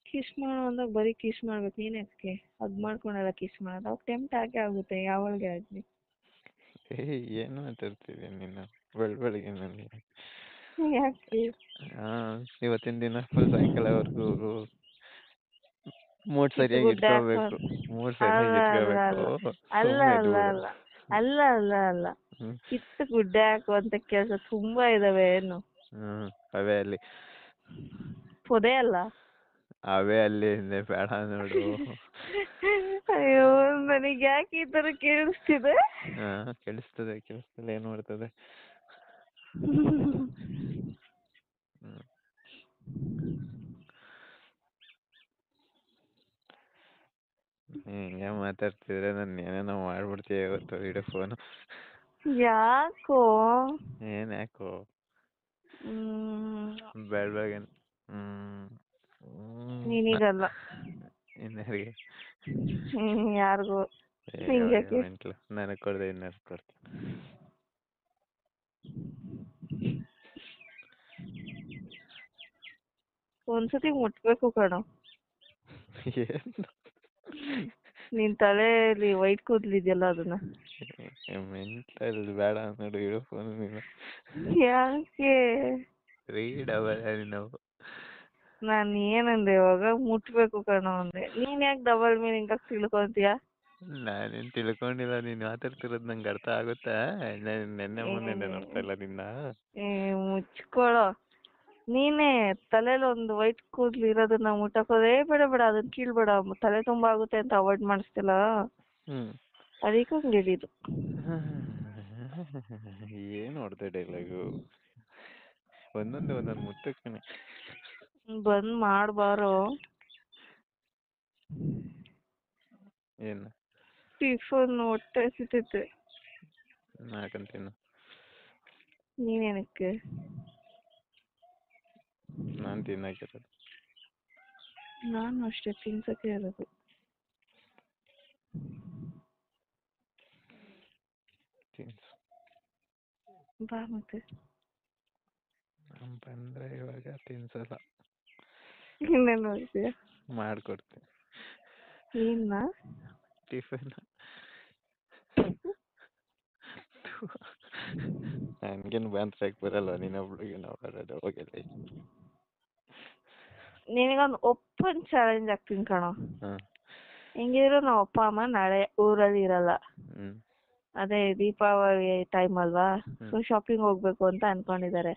Kiss ಮಾಡೋ ಅಂದಾಗ ಬರೀ ಕಿಸ್ ಮಾಡ್ಬೇಕು, ನೀನ್ ಯಾಕೆ ಹಗ್ ಮಾಡ್ಕೊಂಡೆಲ್ಲ ಕಿಸ್ ಮಾಡೋದು? ಅವಾಗ ಟೆಂಪ್ಟ್ ಆಗೇ ಆಗುತ್ತೆ ಯಾವಳಿಗೆ ಆಗಲಿ. ಏನು ಮಾತಾಡ್ತಿದ್ಯಾ ನೀನು ಬೆಳಗ್ಗೆ ನನಗೆ? ಯಾಕೆ? ಇವತ್ತಿನ ದಿನ ಫುಲ್ ಸಾಯಂಕಾಲವರೆಗೂ ಮೂಡ್ ಸರಿಯಾಗಿ ಇಟ್ಕೋಬೇಕು. ಅಲ್ಲ ಅಲ್ಲ ಅಲ್ಲ ಅಲ್ಲ ಅಲ್ಲ ಅಲ್ಲ ಅಲ್ಲ ಅಲ್ಲ ಕಿತ್ತು ಗುಡ್ಡೆ ಹಾಕುವಂತ ಕೆಲಸ ತುಂಬಾ ಇದಾವೆ ಏನು? ಅವೇ ಅಲ್ಲಿ ಪೊದೆ ಅಲ್ಲ ಅವೇ ಅಲ್ಲಿ ಬೇಡ ನೋಡು. ಅಯ್ಯೋ ನನಗೆ ಯಾಕೆ ಈ ತರ ಕೇಳಿಸ್ತಿದೆ? ಕೇಳಿಸ್ತದೆ ಏನ್ ಮಾಡ್ತದೆ? ಹಿಂಗೆ ಮಾತಾಡ್ತಿದ್ರೆ ನಾನು ಏನೇನೋ ಮಾಡ್ಬಿಡ್ತೀಯ ಇವತ್ತು ವಿಡಿಯೋ ಫೋನ್. ಯಾಕೋ? ಏನ್ ಯಾಕೋ? ಬೆಳಗ್ಗೆ ನೀನೀಗಲ್ಲ ಇನ್ಯಾರಿಗೆ? ಯಾರಿಗೂ ನನಗೆ ಕೊಡ್ದೆ ಇನ್ಯಾರಿಗೆ ಕೊಡ್ತೀನಿ? ಒಂದ್ಸತಿ ಮುಟ್ಬೇಕು ಕಣೋ. ನಿನ್ ತಲೆಯಲ್ಲಿ ವೈಟ್ ಕೂದ್ಲಿದ್ಯಲ್ಲ ಅದನ್ನ. ಮೆಂಟಲ್ ಬೇಡ ನೋಡು ಇಡೋ ಫೋನ್ ನೀನು. ಯಾಕೆ? ರೀಡ್ ಅವಲ್ಲ ನಾವು. ನಾನು ಏನಂದೆ ಇವಾಗ? ಮುಟ್ಬೇಕು ಕಣೋ ಅಂದೆ. ನೀನ್ ಯಾಕೆ ಡಬಲ್ ಮೀನಿಂಗ್ ಆಗಿ ತಿಳ್ಕೊಂತೀಯ? ನಾನೇನ್ ತಿಳ್ಕೊಂಡಿಲ್ಲ, ನೀನ್ ಮಾತಾಡ್ತಿರೋದು ನಂಗೆ ಅರ್ಥ ಆಗುತ್ತಾ? ನೆನ್ನೆ ಮೊನ್ನೆ ನೋಡ್ತಾ ಇಲ್ಲ ನಿನ್ನ. ಮುಚ್ಕೊಳ್ಳೋ. ನೀನೇ ತಲೆಯಲ್ಲಿ ಒಂದು ವೈಟ್ ಕೂದ್ಲು ಇರೋದನ್ನ ಮುಟ್ಟಕೋದೇ ಬೇಡ ಬೇಡ ಅದನ್ನ ಕೀಳ್ಬೇಡ, ತಲೆ ತುಂಬಾ ಆಗುತ್ತೆ ಅಂತ ಅವಾಯ್ಡ್ ಮಾಡಿಸ್ತಿಲ್ಲ, ಅದಕ್ಕೆ ಹಂಗೆ ಹೇಳಿದ್ದು. ಏನ್ ಹೊಡ್ದೆ ಡೈಲಾಗು? ಒಂದೊಂದು ಮುಟ್ಟಕ್ಕನೆ ಬಂದ್ ಮಾಡ್ಬಾರೋ. ಏನು ಟಿಫನ್ ಹೊಟ್ಟೆ ಸಿತೈತೆ. ನಾಕಂತೀನಿ. ನೀನೇನಕ್ಕೆ? ನಾನು ತಿನ್ನಕಿರೋದು. ನಾನು ಅಷ್ಟೇ ತಿನ್ಸಕ್ಕೆ ಇರೋದು. ಬಾ ಮತ್ತೆ. ಬಂದ್ರೆ ಇವಾಗ ತಿನ್ಸಲ್ಲ. ಇನ್ನೇನು ಮಾಡ್ತೀಯ? ಮಾಡ್ಕೊಡ್ತೀನಿ. ಏನ್ನ? ಟಿಫನ್. ನನ್ಗೇನು ಬಂದ್ರಕ್ಕೆ ಬರಲ್ಲ, ನೀನೊಬ್ಳಿಗೆ ನಾವು ಬರೋದು ಹೋಗಿಲ್ಲ. ನಿನಗೊಂದು ಓಪನ್ ಚಾಲೆಂಜ್ ಆಗ್ತೀನಿ ಕಣೋ. ಹೆಂಗಿದ್ರು ನಮ್ಮ ಅಪ್ಪ ಅಮ್ಮ ನಾಳೆ ಊರಲ್ಲಿ ಇರಲ್ಲ. ಅದೇ ದೀಪಾವಳಿ ಟೈಮ್ ಅಲ್ವಾ, ಸೊ ಶಾಪಿಂಗ್ ಹೋಗ್ಬೇಕು ಅಂತ ಅನ್ಕೊಂಡಿದ್ದಾರೆ.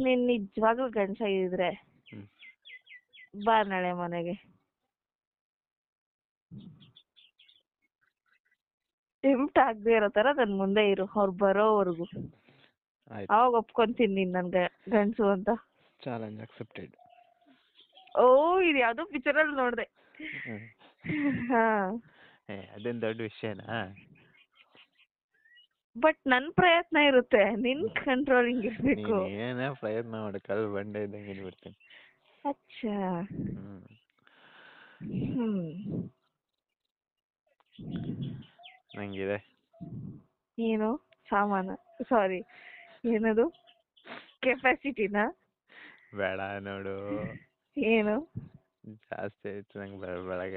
ನೀನ್ ನಿಜವಾಗ್ಲೂ ಗಂಡಸಾಗಿದ್ರೆ ಬಾ ನಾಳೆ ಮನೆಗೆ. ಟೆಂಪ್ಟ್ ಆಗದೆ ಇರೋ ತರ ನನ್ ಮುಂದೆ ಇರು ಅವ್ರು ಬರೋವರೆಗೂ. ಅವಾಗ ಒಪ್ಕೊಂತೀನಿ ನೀನ್ ನನ್ ಗಂಡಸು ಅಂತ. Challenge accepted. ಓ, ಇದು ಯಾವ್ದೋ ಪಿಕ್ಚರ್ ಅಲ್ಲಿ ನೋಡ್ದೆ. ಅದೇನ್ ದೊಡ್ಡ ವಿಷಯನಾ? ಬಟ್ ನನ್ ಪ್ರಯತ್ನ ಇರುತ್ತೆ, ನಿನ್ ಕಂಟ್ರೋಲಿಂಗ್ ಇರ್ಬೇಕು. ಏನೇ ಪ್ರಯತ್ನ ಮಾಡಕ್ಕಲ್ಲ, ಬಂಡೆ ಇದ್ದಂಗೆ ಬಿಡ್ತೀನಿ. ಅಚ್ಚಾ. ನಂಗಿದೆ ಏನು ಸಾಮಾನ? ಸಾರಿ, ಏನದು? ಕೆಪಾಸಿಟಿನಾ? ಬೇಡ ನೋಡು. ಏನು ಜಾಸ್ತಿ ಆಯ್ತು ನಂಗೆ ಬೆಳಗ್ಗೆ